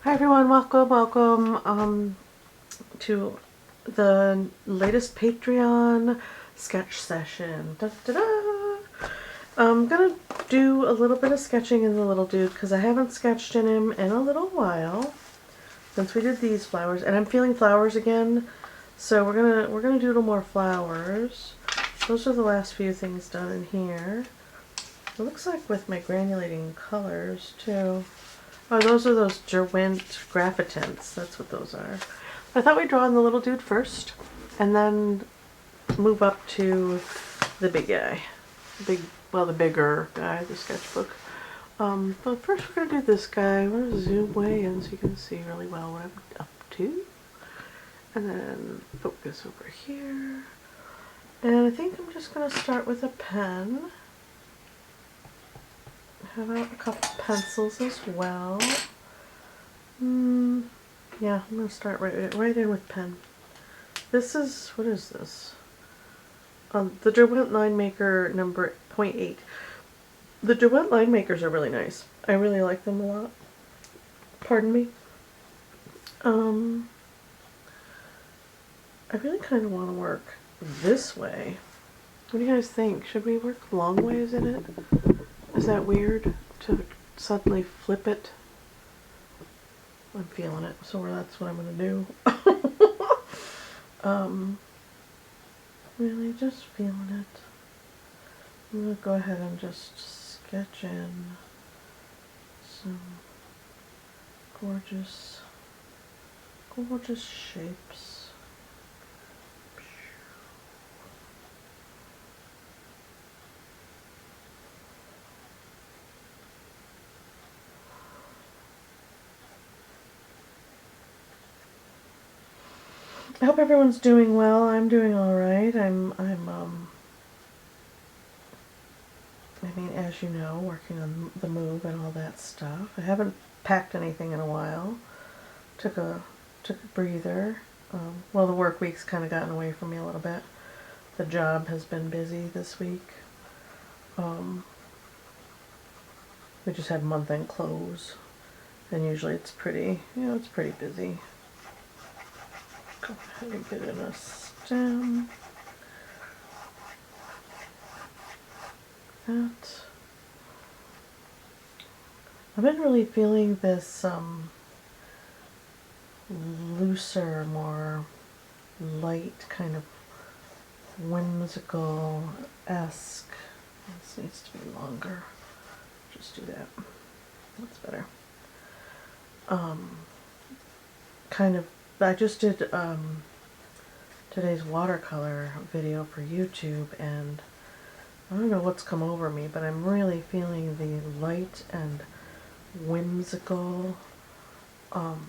Hi everyone, welcome to the latest Patreon sketch session. Da, da, da. I'm gonna do a little bit of sketching in the little dude because I haven't sketched in him in a little while since we did these flowers, and I'm feeling flowers again, so we're gonna do a little more flowers. Those are the last few things done in here. It looks like with my granulating colors too. Oh, those are those Derwent Graphitints. That's what those are. I thought we'd draw on the little dude first, and then move up to the big guy. The bigger guy, the sketchbook. But first we're going to do this guy. I'm going to zoom way in so you can see really well what I'm up to. And then focus over here. And I think I'm just going to start with a pen. Have out a couple pencils as well. Yeah, I'm going to start right in with pen. This is, what is this? The Derwent Line Maker number 0.8. The Derwent Line Makers are really nice. I really like them a lot. Pardon me. I really kind of want to work this way. What do you guys think? Should we work long ways in it? Is that weird to suddenly flip it? I'm feeling it, so that's what I'm going to do. Really just feeling it. I'm going to go ahead and just sketch in some gorgeous shapes. I hope everyone's doing well. I'm doing all right. I mean, as you know, working on the move and all that stuff. I haven't packed anything in a while. Took a breather. Well, the work week's kind of gotten away from me a little bit. The job has been busy this week. We just had month-end close, and usually it's pretty, it's pretty busy. Go ahead and get in a stem. That. I've been really feeling this looser, more light, kind of whimsical-esque. This needs to be longer. Just do that. That's better. I just did today's watercolor video for YouTube, and I don't know what's come over me, but I'm really feeling the light and whimsical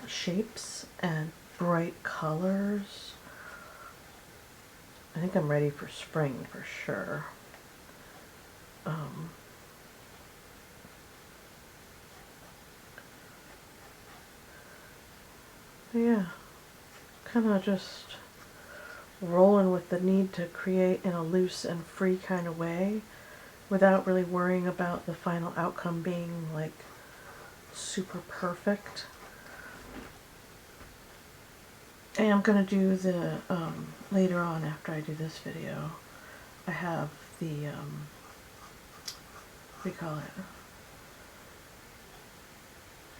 shapes and bright colors. I think I'm ready for spring for sure. Yeah, kind of just rolling with the need to create in a loose and free kind of way without really worrying about the final outcome being like super perfect. And I'm going to do the, later on after I do this video, I have the, what do you call it?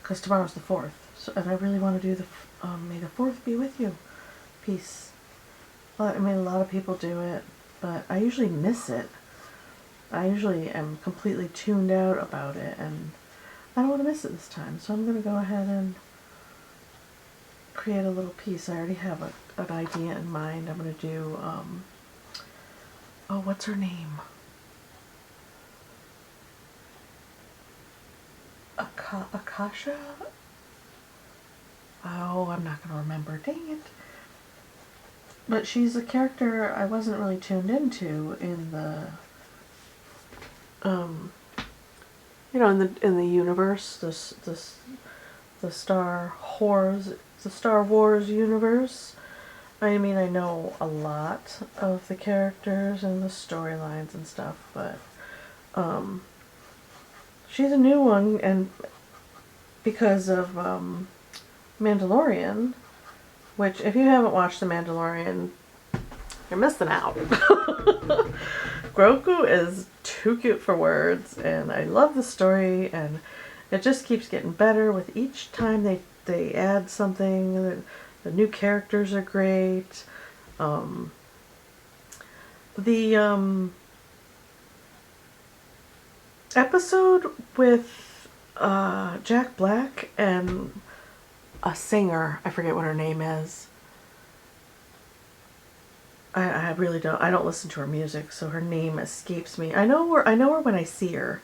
Because tomorrow's the 4th, so, and I really want to do the May the 4th be with you piece. Well, I mean, a lot of people do it, but I usually miss it. I usually am completely tuned out about it, and I don't want to miss it this time, so I'm going to go ahead and create a little piece. I already have an idea in mind. I'm going to do, oh, what's her name? Akasha? Oh, I'm not going to remember. Dang it. But she's a character I wasn't really tuned into in the, in the universe, the Star Wars universe. I mean, I know a lot of the characters and the storylines and stuff, but she's a new one, and because of Mandalorian, which if you haven't watched The Mandalorian, you're missing out. Grogu is too cute for words, and I love the story, and it just keeps getting better with each time they add something. The new characters are great. The episode with Jack Black and a singer, I forget what her name is. I really don't. I don't listen to her music, so her name escapes me. I know her when I see her.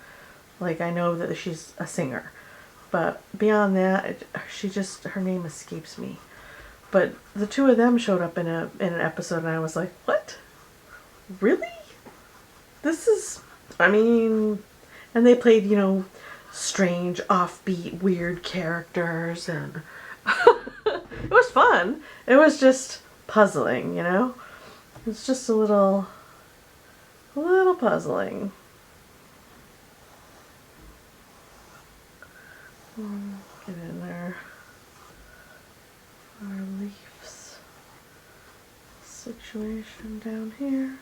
Like, I know that she's a singer, but beyond that, her name escapes me. But the two of them showed up in an episode, and I was like, what? Really? This is, I mean, and they played, strange, offbeat, weird characters, and it was fun. It was just puzzling, It's just a little puzzling. Get in there. Our leaves situation down here.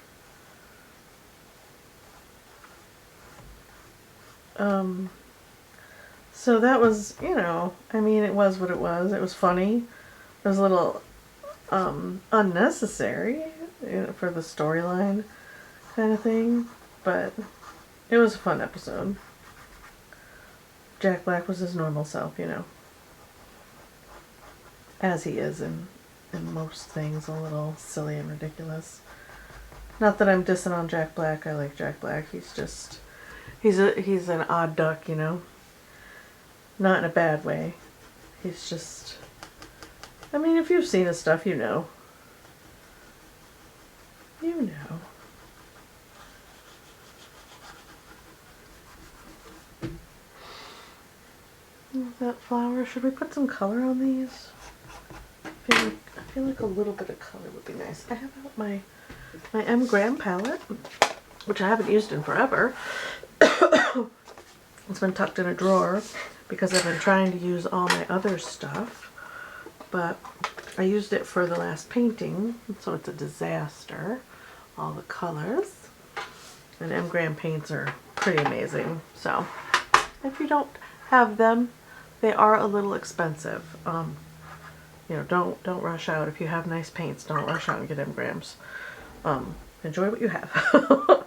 So that was, I mean, it was what it was. It was funny. It was a little unnecessary for the storyline kind of thing, but it was a fun episode. Jack Black was his normal self, as he is in most things, a little silly and ridiculous. Not that I'm dissing on Jack Black. I like Jack Black. He's just, he's an odd duck, Not in a bad way. He's just, I mean, if you've seen his stuff, you know. That flower, should we put some color on these? I feel like a little bit of color would be nice. I have out my M. Graham palette, which I haven't used in forever. It's been tucked in a drawer because I've been trying to use all my other stuff, but I used it for the last painting, so it's a disaster. All the colors. And M. Graham paints are pretty amazing, so if you don't have them, they are a little expensive. Don't rush out. If you have nice paints, don't rush out and get M. Grahams. Enjoy what you have.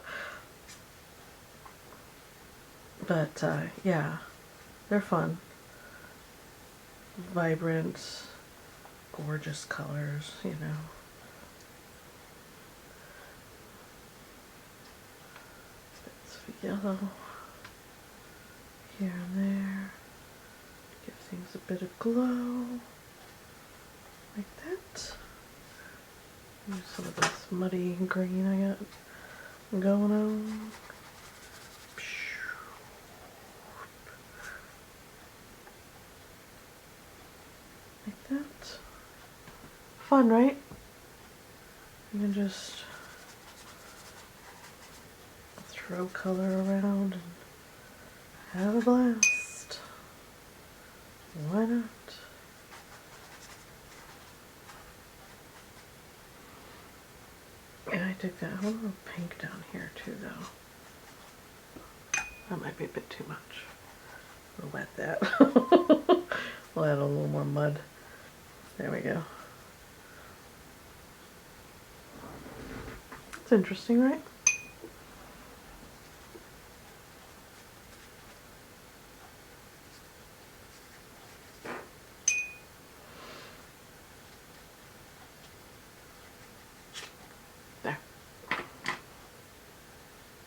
But yeah, they're fun. Vibrant, gorgeous colors, Bits of yellow here and there. Give things a bit of glow. Like that. Use some of this muddy green I got going on. Like that. Fun, right? You can just throw color around and have a blast. Why not? Yeah, I dig that. I want a little pink down here too, though. That might be a bit too much. We'll wet that. We'll add a little more mud. There we go. It's interesting, right? There.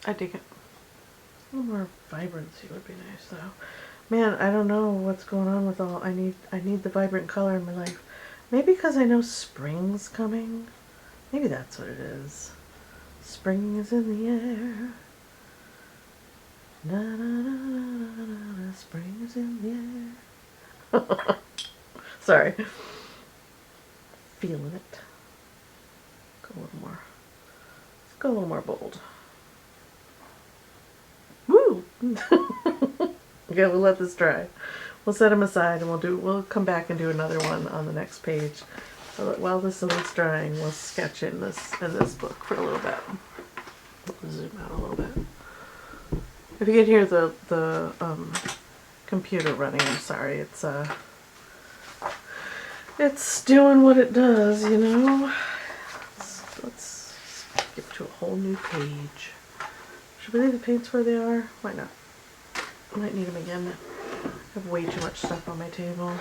I dig it. A little more vibrancy would be nice, though. Man, I don't know what's going on with all. I need the vibrant color in my life. Maybe because I know spring's coming. Maybe that's what it is. Spring is in the air. Na, na, na, na, na, na, spring is in the air. Sorry. Feeling it. Go a little more. Let's go a little more bold. Woo! Okay, we'll let this dry. We'll set them aside and we'll come back and do another one on the next page. So while this is drying, we'll sketch in this book for a little bit. We'll zoom out a little bit. If you can hear the computer running, I'm sorry. It's doing what it does, you know. Let's skip to a whole new page. Should we leave the paints where they are? Why not? I might need them again. I have way too much stuff on my table.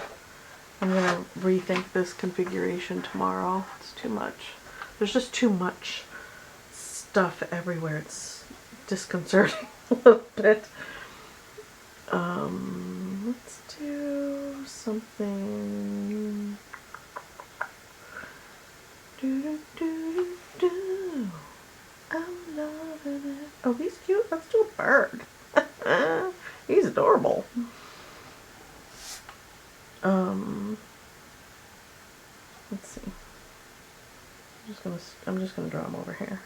I'm gonna rethink this configuration tomorrow. It's too much. There's just too much stuff everywhere. It's disconcerting a little bit. Let's do something. I'm loving it. Oh, he's cute. Let's do a bird. He's adorable. Let's see. I'm just gonna draw him over here.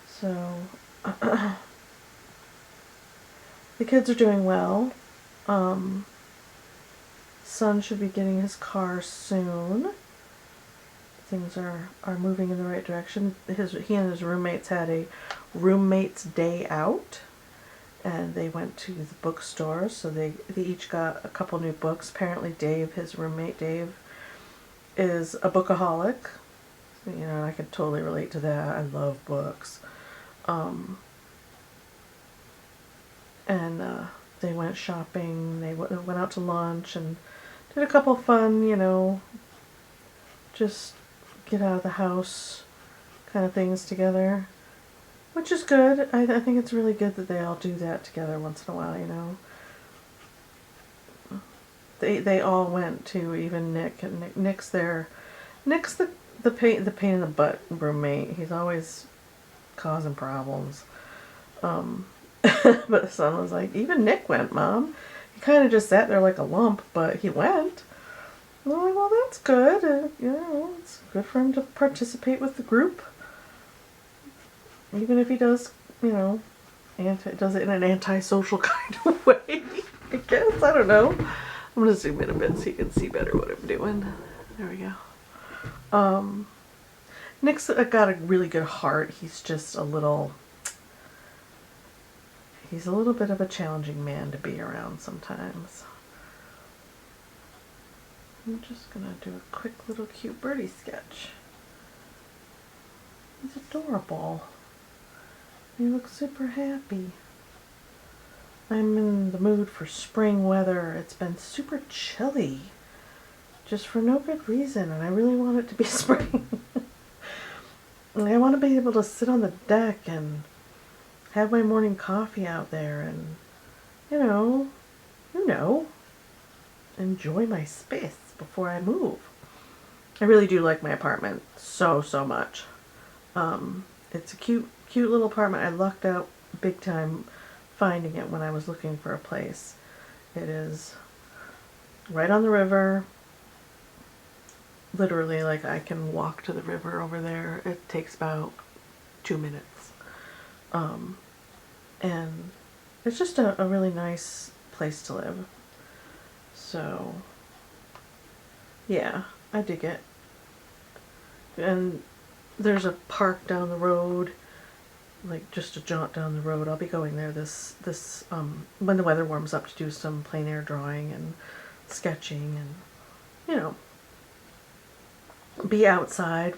So the kids are doing well. Son should be getting his car soon. Things are moving in the right direction. He and his roommates had a roommate's day out, and they went to the bookstore, so they each got a couple new books. Apparently Dave, his roommate Dave, is a bookaholic. You know, I could totally relate to that. I love books. They went shopping, they went out to lunch and did a couple fun, you know, just get out of the house kind of things together, which is good. I think it's really good that they all do that together once in a while, you know. They all went to, even Nick, and Nick's the pain in the butt roommate. He's always causing problems. But the son was like, even Nick went, Mom. He kind of just sat there like a lump, but he went. And I'm like, well, that's good. You know, it's good for him to participate with the group. Even if he does, you know, does it in an antisocial kind of way, I guess. I don't know. I'm going to zoom in a bit so you can see better what I'm doing. There we go. Nick's got a really good heart. He's just he's a little bit of a challenging man to be around sometimes. I'm just going to do a quick little cute birdie sketch. He's adorable. He looks super happy. I'm in the mood for spring weather. It's been super chilly, just for no good reason, and I really want it to be spring. And I want to be able to sit on the deck and have my morning coffee out there and, you know, enjoy my space before I move. I really do like my apartment so much. It's a cute little apartment. I lucked out big time finding it when I was looking for a place. It is right on the river. Literally, like, I can walk to the river over there. It takes about 2 minutes. And it's just a really nice place to live. So, yeah, I dig it. And there's a park down the road, like just a jaunt down the road. I'll be going there this when the weather warms up to do some plein air drawing and sketching and, you know, be outside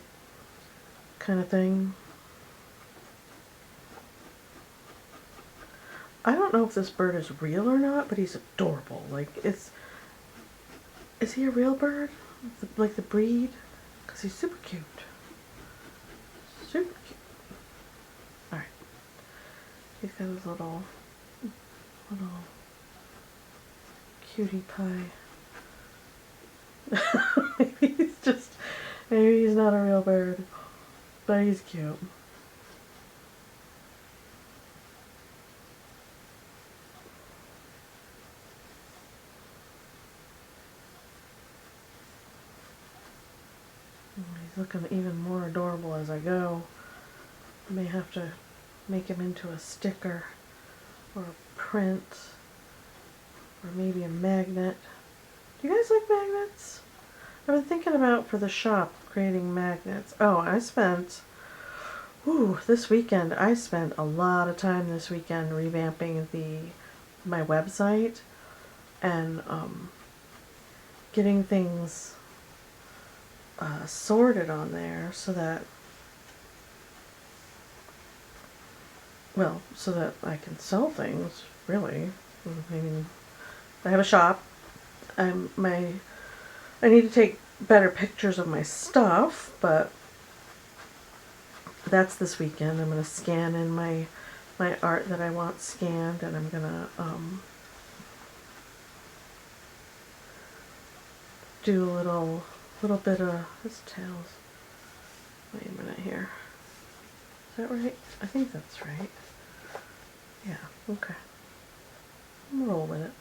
kind of thing. I don't know if this bird is real or not, but he's adorable. Like, is he a real bird? Like the breed? Because he's super cute. Super cute. Alright. He's got his little cutie pie. Maybe he's not a real bird, but he's cute. He's looking even more adorable as I go. I may have to make him into a sticker or a print, or maybe a magnet. Do you guys like magnets? I've been thinking about for the shop creating magnets. Oh, this weekend I spent a lot of time this weekend revamping my website and getting things sorted on there so that I can sell things, really. I mean, I have a shop. I need to take better pictures of my stuff, but that's this weekend. I'm going to scan in my art that I want scanned, and I'm going to do a little bit of this tails. Wait a minute here. Is that right? I think that's right. Yeah, okay. I'm gonna roll with it.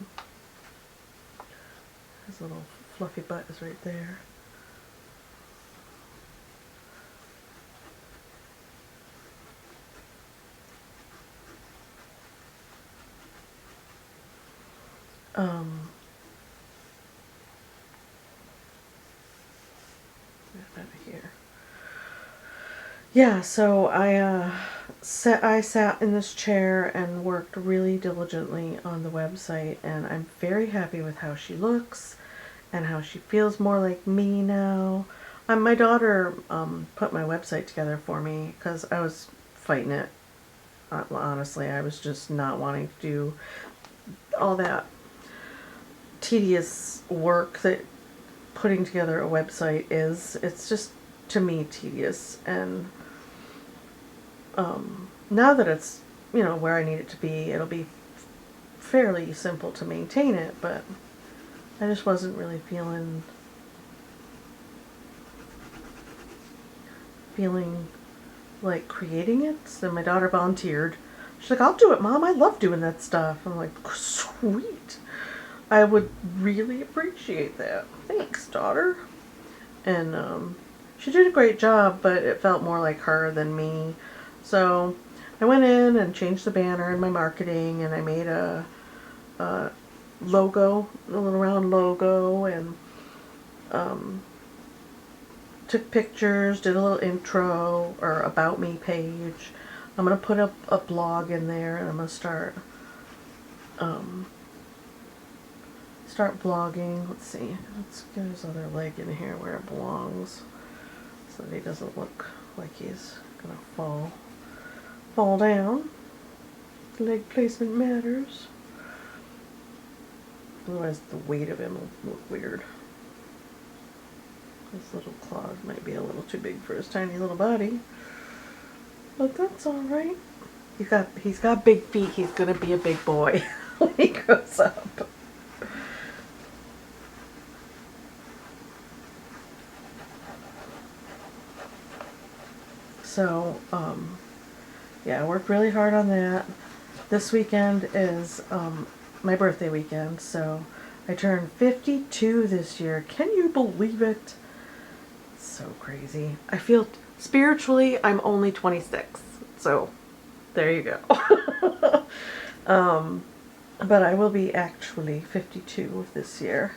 His little fluffy butt is right there. Out of here. Yeah, so I sat in this chair and worked really diligently on the website, and I'm very happy with how she looks and how she feels more like me now. My daughter put my website together for me because I was fighting it. Honestly, I was just not wanting to do all that tedious work that putting together a website is. It's just, to me, tedious, and now that it's, where I need it to be, it'll be fairly simple to maintain it, but I just wasn't really feeling like creating it. So my daughter volunteered. She's like, I'll do it, Mom. I love doing that stuff. I'm like, sweet. I would really appreciate that. Thanks, daughter. And she did a great job, but it felt more like her than me. So I went in and changed the banner and my marketing, and I made a logo, a little round logo, and took pictures, did a little intro or about me page. I'm going to put up a blog in there, and I'm going to start blogging. Let's see. Let's get his other leg in here where it belongs so that he doesn't look like he's going to fall down. Leg placement matters. Otherwise the weight of him will look weird. His little claws might be a little too big for his tiny little body. But that's alright. He's got big feet. He's gonna be a big boy when he grows up. So, yeah, I worked really hard on that. This weekend is my birthday weekend, so I turned 52 this year. Can you believe it? It's so crazy. I feel spiritually I'm only 26, so there you go. But I will be actually 52 this year,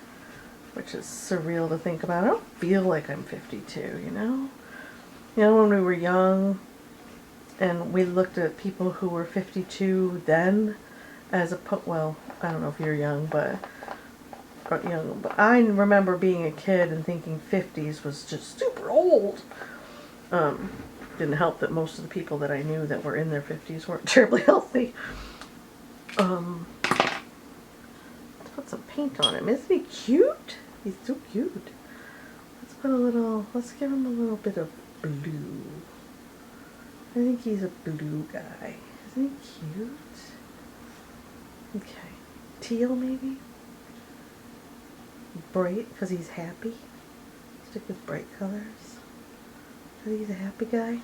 which is surreal to think about. I don't feel like I'm 52, you know? You know, when we were young and we looked at people who were 52 then as well, I don't know if you're young, but I remember being a kid and thinking 50s was just super old. Didn't help that most of the people that I knew that were in their 50s weren't terribly healthy. Let's put some paint on him. Isn't he cute? He's so cute. Let's give him a little bit of blue. I think he's a blue guy. Isn't he cute? Okay. Teal, maybe? Bright, because he's happy. Stick with bright colors. I think he's a happy guy.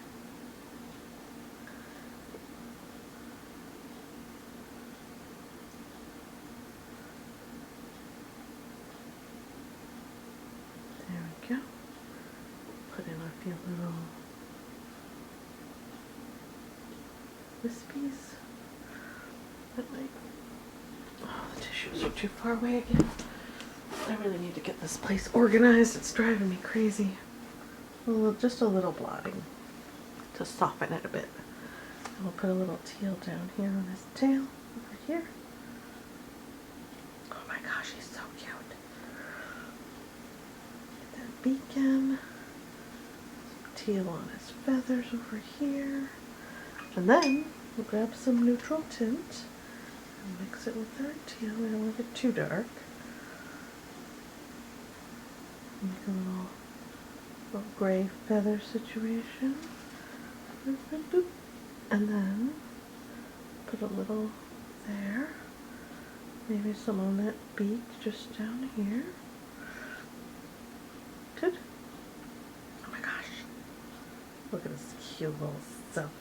There we go. Put in a few little wispies. Oh, the tissues are too far away again. I really need to get this place organized. It's driving me crazy. Just a little blotting to soften it a bit. And we'll put a little teal down here on his tail, over here. Oh my gosh, he's so cute. Get that beacon. Some teal on his feathers over here. And then we'll grab some neutral tint and mix it with our teal. We don't want it too dark. Make a little gray feather situation. And then put a little there. Maybe some on that beak just down here. Good. Oh my gosh. Look at this cute little self.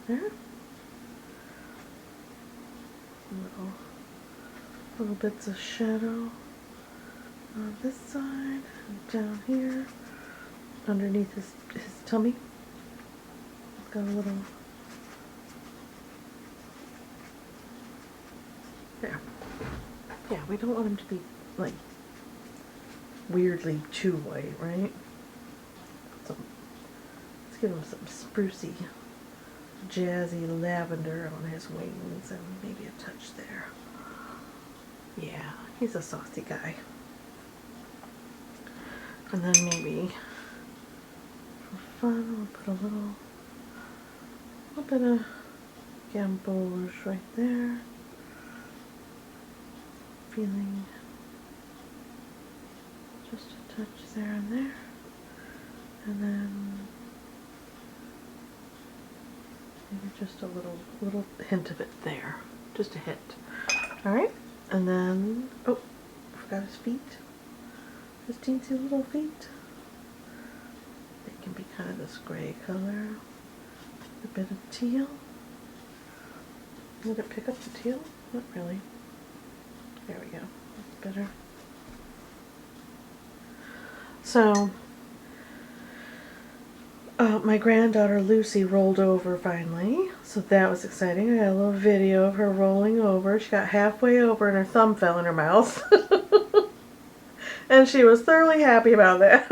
There. Little bits of shadow on this side and down here underneath his tummy. Got a little there. Yeah, we don't want him to be like weirdly too white, right? So let's give him some sprucey, jazzy lavender on his wings and maybe a touch there. Yeah, he's a saucy guy. And then maybe for fun we'll put a little bit of gamboge right there. Feeling just a touch there and there. And then maybe just a little hint of it there. Just a hint. Alright? And then, oh, forgot his feet. His teensy little feet. They can be kind of this gray color. A bit of teal. Did it pick up the teal? Not really. There we go. That's better. So, my granddaughter Lucy rolled over finally, so that was exciting. I got a little video of her rolling over. She got halfway over and her thumb fell in her mouth. And she was thoroughly happy about that.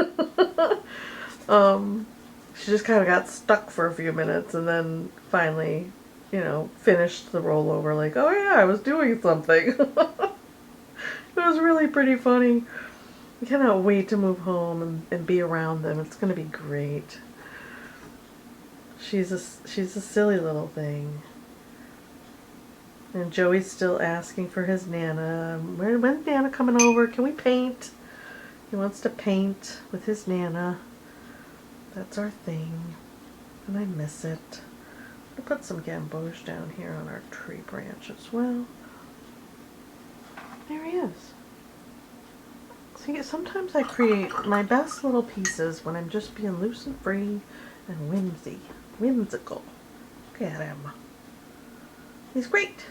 She just kind of got stuck for a few minutes and then finally, you know, finished the rollover like, oh yeah, I was doing something. It was really pretty funny. I cannot wait to move home and be around them. It's going to be great. She's a silly little thing. And Joey's still asking for his Nana. When's Nana coming over? Can we paint? He wants to paint with his Nana. That's our thing. And I miss it. I'll put some gamboge down here on our tree branch as well. There he is. See, sometimes I create my best little pieces when I'm just being loose and free and whimsical. Look at him. He's great.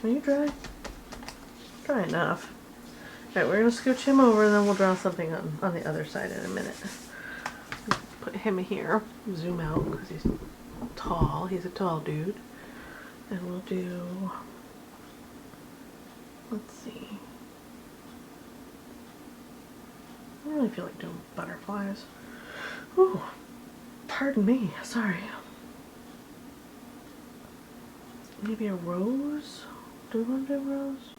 Are you dry? Dry enough. Alright, we're going to scooch him over and then we'll draw something on the other side in a minute. Put him here. Zoom out because he's tall. He's a tall dude. And we'll do... Let's see. I don't really feel like doing butterflies. Ooh, pardon me, sorry. Maybe a rose? Do we want to do a rose?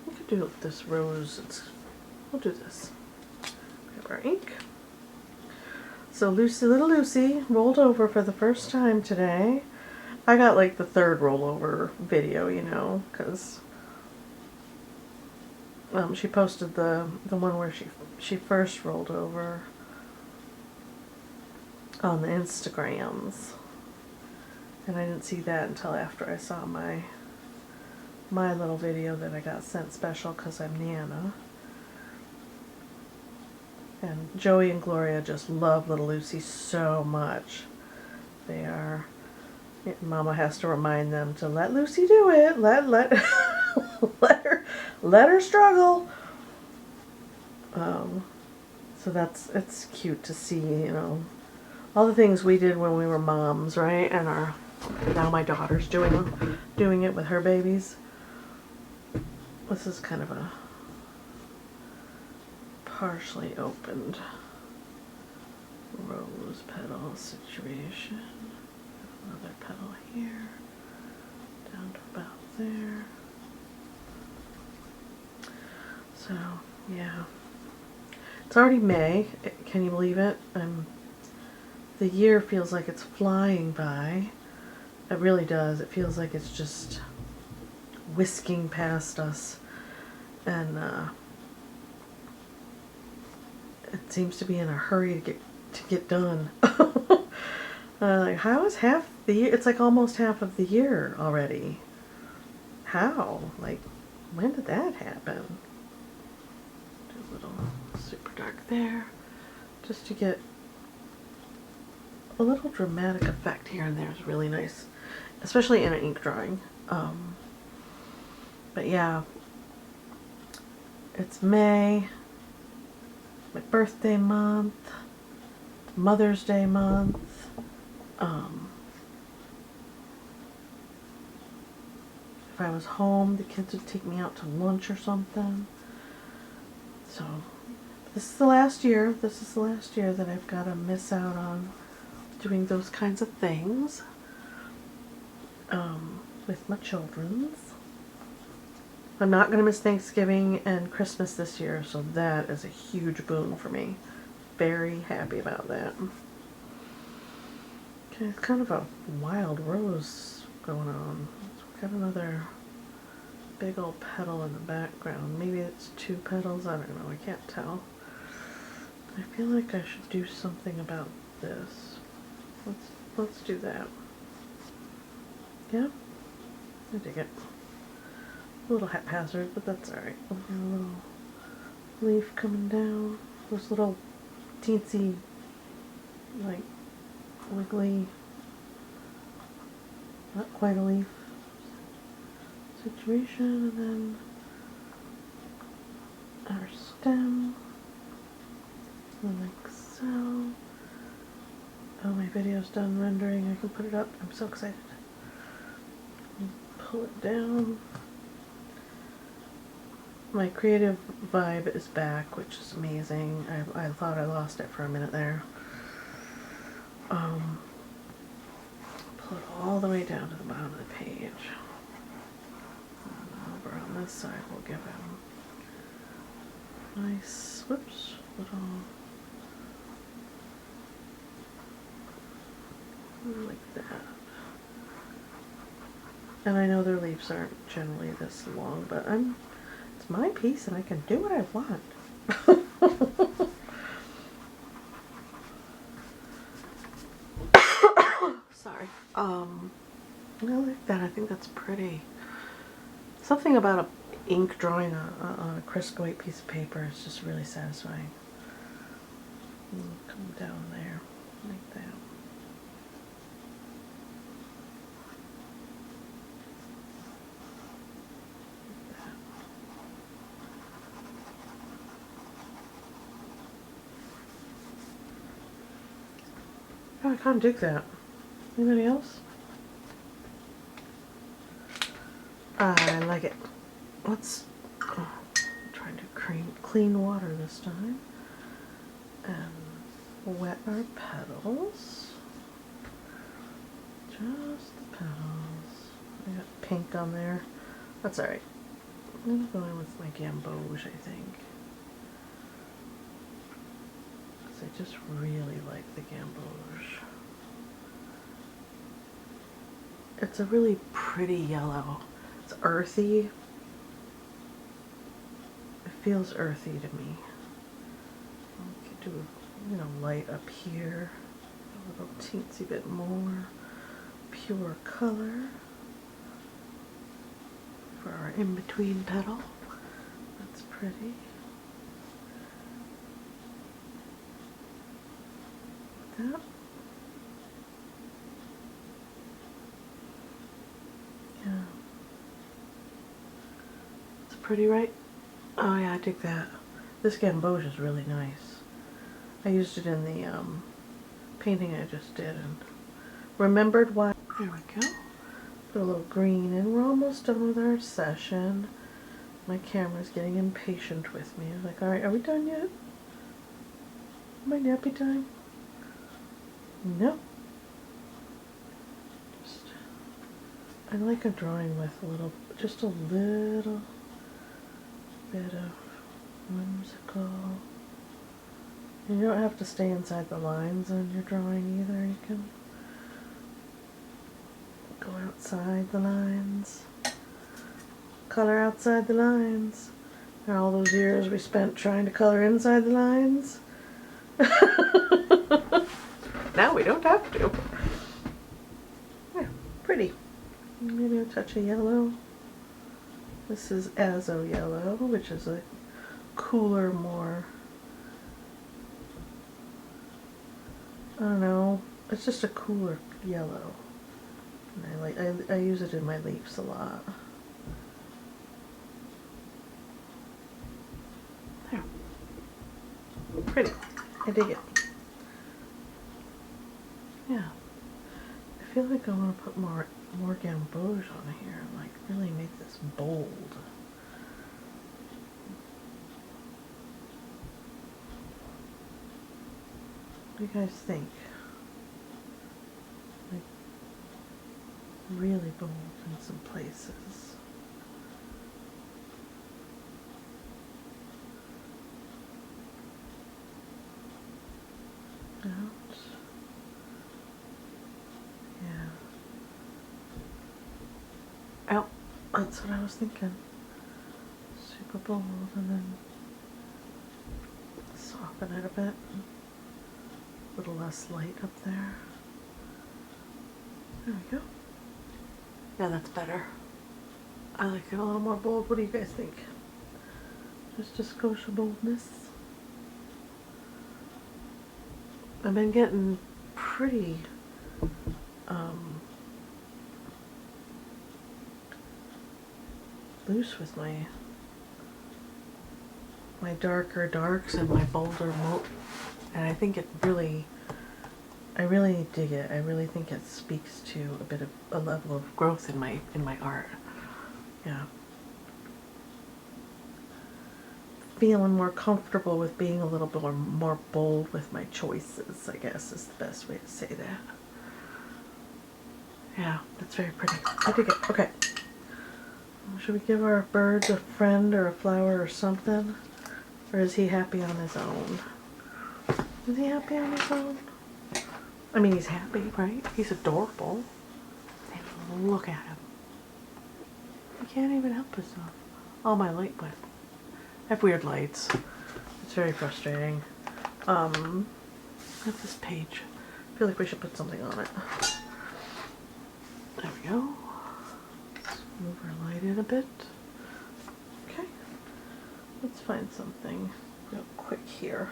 We could do this rose. We'll do this. Grab our ink. So little Lucy rolled over for the first time today. I got like the third rollover video, you know, because she posted the one where she first rolled over on the Instagrams, and I didn't see that until after I saw my little video that I got sent special because I'm Nana. And Joey and Gloria just love little Lucy so much. They are. Mama has to remind them to let Lucy do it. Let let her struggle. So it's cute to see, you know, all the things we did when we were moms, right? And now my daughter's doing it with her babies. This is kind of a partially opened rose petal situation. Another petal here, down to about there. So, yeah. It's already May. Can you believe it? The year feels like it's flying by. It really does. It feels like it's just whisking past us. And it seems to be in a hurry to get done. Like, how is half the year? It's like almost half of the year already. How? Like, when did that happen? Do a little super dark there, just to get a little dramatic effect here and there is really nice, especially in an ink drawing. But yeah, it's May, my birthday month, Mother's Day month. If I was home, the kids would take me out to lunch or something. So this is the last year. This is the last year that I've got to miss out on doing those kinds of things with my children's. I'm not going to miss Thanksgiving and Christmas this year, so that is a huge boon for me. Very happy about that. Okay, it's kind of a wild rose going on. We've got another big old petal in the background. Maybe it's two petals, I don't know, I can't tell. I feel like I should do something about this. Let's do that. Yeah, I dig it. A little haphazard, but that's alright. A little leaf coming down. Those little teensy, like, wiggly, not quite a leaf situation, and then our stem, like so. Oh, my video's done rendering. I can put it up. I'm so excited. Pull it down. My creative vibe is back, which is amazing. I thought I lost it for a minute there. Pull it all the way down to the bottom of the page. And over on this side, we'll give him nice, whoops, little, like that. And I know their leaves aren't generally this long, but it's my piece and I can do what I want. Sorry. I like that. I think that's pretty. Something about a ink drawing on a crisp white piece of paper is just really satisfying. Come down there like that. Oh, I can't dig that. Anybody else? I like it. Let's try to clean water this time. And wet our petals. Just the petals. I got pink on there. That's alright. I'm going with my gamboge, I think. Because I just really like the gamboge. It's a really pretty yellow. It's earthy. It feels earthy to me. I could do, light up here. A little teensy bit more pure color for our in-between petal. That's pretty. That. Yeah. It's pretty, right? Oh yeah, I dig that. This gamboge is really nice. I used it in the painting I just did and remembered why. There we go. Put a little green in. We're almost done with our session. My camera's getting impatient with me. I was like, alright, are we done yet? My nappy time? No. I like a drawing with just a little bit of whimsical. You don't have to stay inside the lines on your drawing either. You can go outside the lines. Color outside the lines. And all those years we spent trying to color inside the lines. Now we don't have to. Yeah, pretty. Maybe a touch of yellow. This is Azo yellow, which is a cooler, more, I don't know, it's just a cooler yellow. And I use it in my leaves a lot. There. Pretty. I dig it. Yeah. I feel like I want to put more gamboge on here and like really make this bold. What do you guys think? Like really bold in some places. Out. Yeah. Oh, that's what I was thinking. Super bold and then soften it a bit. A little less light up there. There we go. Yeah, that's better. I like it a little more bold. What do you guys think? Just a skosh of boldness. I've been getting pretty loose with my darker darks and my bolder and I think it really, I really dig it. I really think it speaks to a bit of a level of growth in my art. Yeah. Feeling more comfortable with being a little bit more bold with my choices, I guess is the best way to say that. Yeah, that's very pretty. I dig it. Okay. Should we give our bird a friend or a flower or something? Or is he happy on his own? Is he happy on his own? I mean, he's happy, right? He's adorable. And look at him. He can't even help himself. Oh, my light went. I have weird lights. It's very frustrating. What's this page? I feel like we should put something on it. There we go. Let's move our light in a bit. Okay. Let's find something real quick here.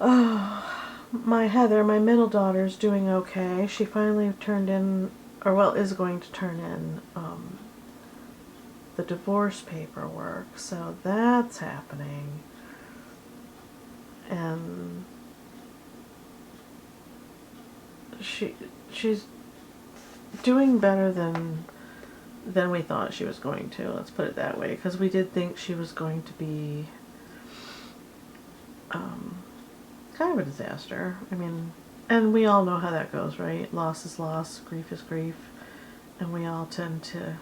Oh, my Heather, my middle daughter's doing okay. She finally turned in, or well, is going to turn in the divorce paperwork, so that's happening. And she's doing better than we thought she was going to. Let's put it that way, because we did think she was going to be kind of a disaster. I mean, and we all know how that goes, right? Loss is loss, grief is grief, and we all tend to.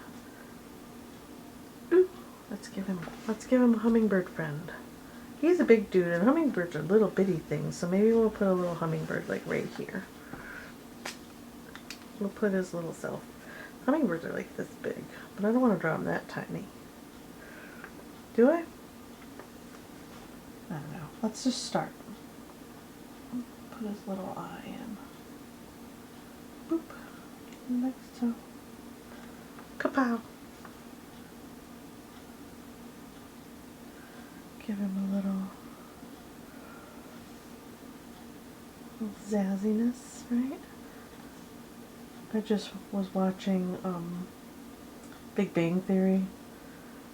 Ooh, let's give him a hummingbird friend. He's a big dude, and hummingbirds are little bitty things, so maybe we'll put a little hummingbird like right here. We'll put his little self. Hummingbirds are like this big, but I don't want to draw him that tiny. Do I? I don't know. Let's just start. Put his little eye in. Boop. Next so. Kapow. Give him a little zazziness, right? I just was watching Big Bang Theory.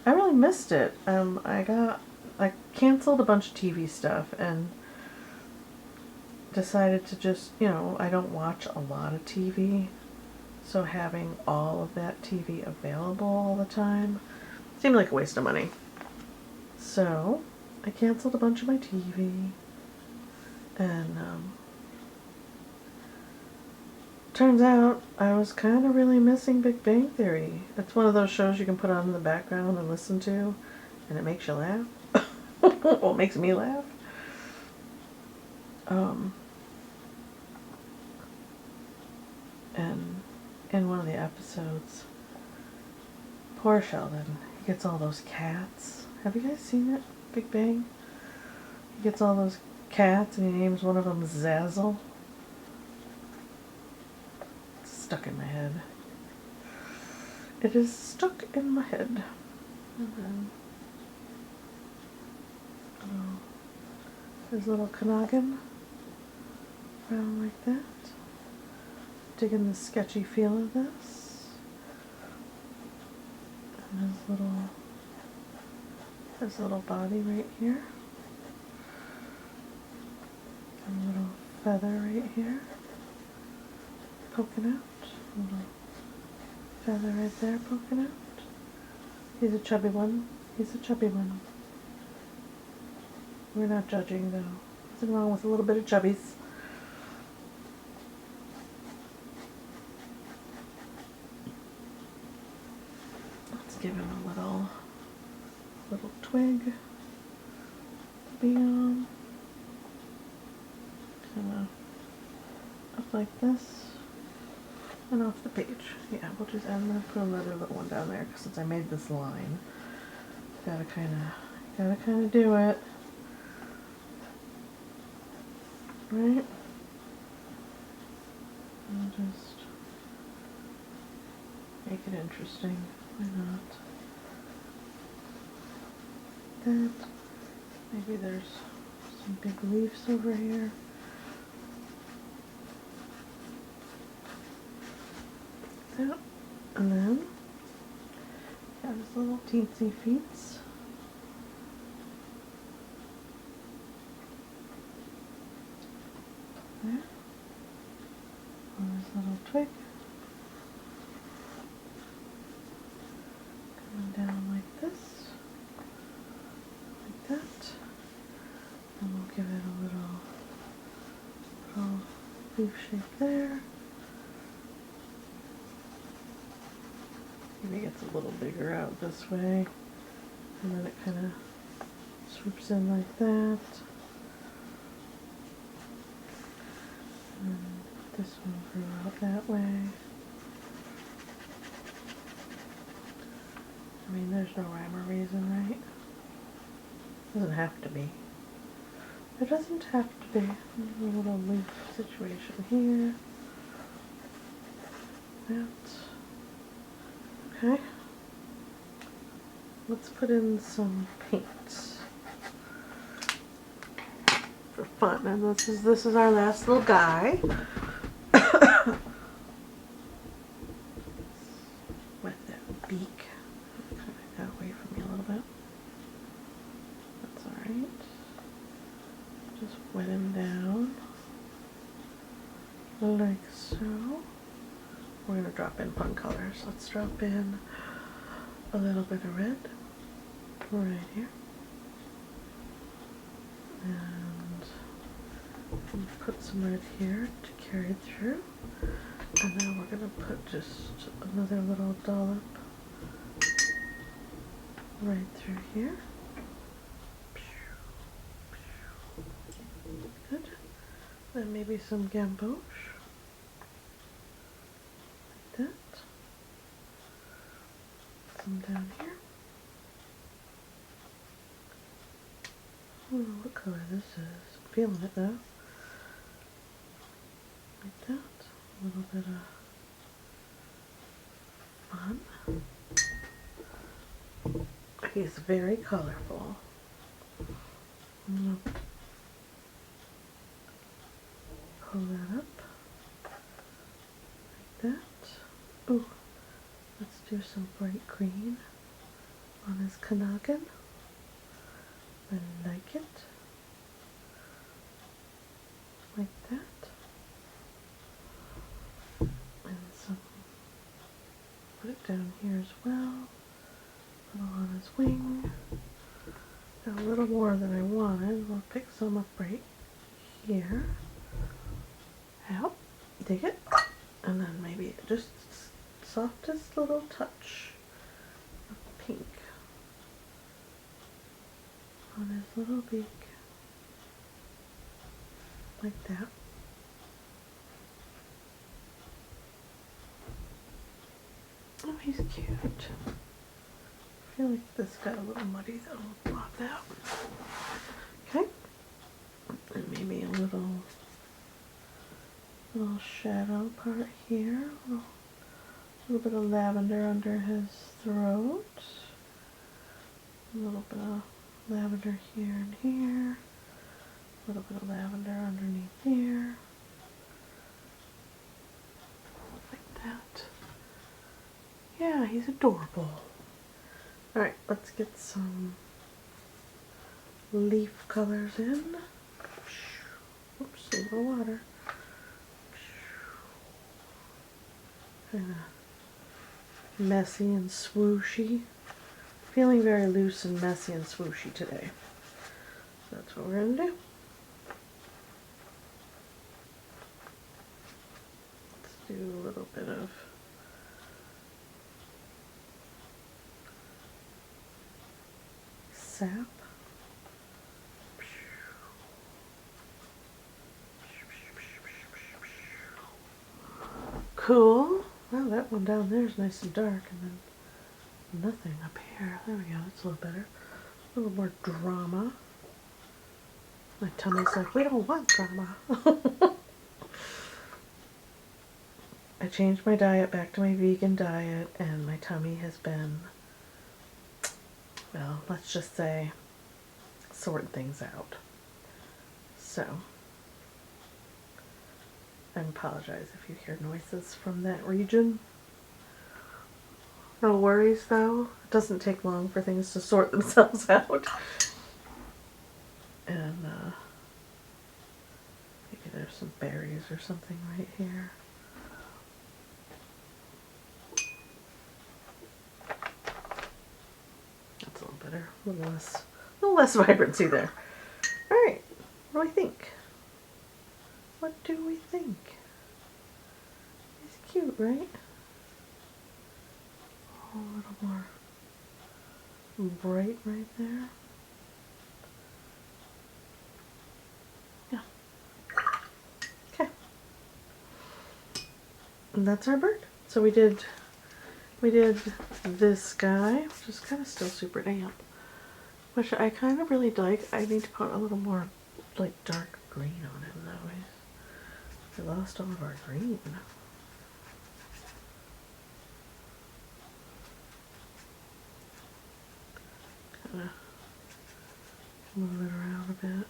I really missed it. I canceled a bunch of TV stuff, and decided to just, you know, I don't watch a lot of TV, so having all of that TV available all the time seemed like a waste of money. So I canceled a bunch of my TV, and turns out I was kind of really missing Big Bang Theory. It's one of those shows you can put on in the background and listen to, and it makes you laugh. Well, it makes me laugh. And in one of the episodes, poor Sheldon, he gets all those cats. Have you guys seen it, Big Bang? He gets all those cats and he names one of them Zazzle. It's stuck in my head. It is stuck in my head. And then, his little Kanagin around like that. Digging the sketchy feel of this. And his little body right here. And a little feather right here. Poking out. A little feather right there poking out. He's a chubby one. He's a chubby one. We're not judging though. Nothing wrong with a little bit of chubbies. Give him a little twig to be on. Kind of up like this and off the page. Yeah, we'll just I'm gonna put another little one down there because since I made this line, gotta kind of do it, right? And just make it interesting. Why not? That. Maybe there's some big leaves over here. That. And then got his little teensy feet. There. On his little twig. Down like this, like that, and we'll give it a little leaf shape there. Maybe it gets a little bigger out this way, and then it kind of swoops in like that. And this one grew out that way. I mean, there's no rhyme or reason, right? Doesn't have to be. There doesn't have to be. A little leaf situation here. That. Okay. Let's put in some paint for fun. And this is our last little guy. Wet that beak. Away from me a little bit. That's alright. Just wet him down. Like so. We're going to drop in fun colors. Let's drop in a little bit of red right here. And put some red here to carry it through. And then we're going to put just another little dollop right through here. Good. Then maybe some gamboge. Like that. Some down here. I don't know what color this is. I'm feeling it though. Like that. A little bit of fun. He's very colorful. I'm gonna pull that up like that. Ooh, let's do some bright green on his Kanagin. I like it. like that. And some, put it down here as well. Put it on his wing. Got a little more than I wanted. We'll pick some up right here. Yep, dig it. And then maybe just softest little touch of pink on his little beak. Like that. Oh, he's cute. I feel like this got a little muddy though. We'll blot that. Okay. And maybe a little shadow part here. A little bit of lavender under his throat. A little bit of lavender here and here. A little bit of lavender underneath here. Like that. Yeah, he's adorable. Alright, let's get some leaf colors in. Oops, a little water. Kind of messy and swooshy. Feeling very loose and messy and swooshy today. So that's what we're going to do. Let's do a little bit of sap. Cool. Well, that one down there is nice and dark, and then nothing up here. There we go. That's a little better. A little more drama. My tummy's like, we don't want drama. I changed my diet back to my vegan diet, and my tummy has been, well, let's just say, sorting things out. So, I apologize if you hear noises from that region. No worries though. It doesn't take long for things to sort themselves out. And maybe there's some berries or something right here. That's a little better. A little less vibrancy there. Alright, what do we think? What do we think? He's cute, right? A little more bright right there. Yeah. Okay. And that's our bird. So we did this guy, which is kind of still super damp, which I kind of really like. I need to put a little more like dark green on him though. We lost all of our green. Kind of move it around a bit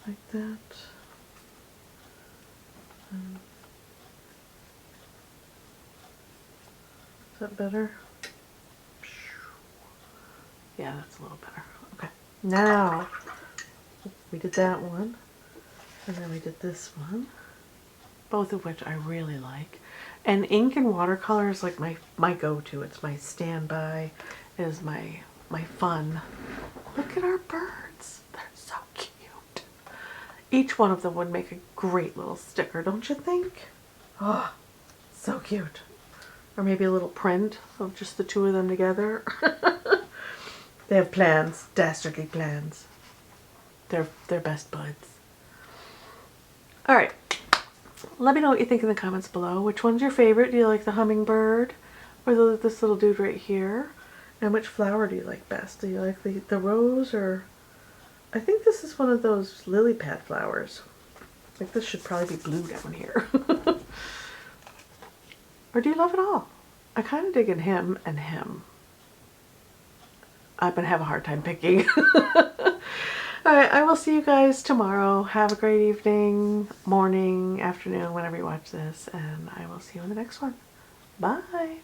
like that. Is that better? Yeah, that's a little better. Okay. Now, we did that one, and then we did this one, both of which I really like. And Ink and Watercolor is like my go-to. It's my standby. It is my fun. Look at our birds. They're so cute. Each one of them would make a great little sticker, don't you think? Oh, so cute. Or maybe a little print of just the two of them together. They have plans, dastardly plans. They're best buds. Alright, let me know what you think in the comments below. Which one's your favorite? Do you like the hummingbird or this little dude right here? And which flower do you like best? Do you like the rose, or I think this is one of those lily pad flowers. Like this should probably be blue down here. Or do you love it all? I kind of dig in him and him. I'm going to have a hard time picking. Alright, I will see you guys tomorrow. Have a great evening, morning, afternoon, whenever you watch this. And I will see you in the next one. Bye!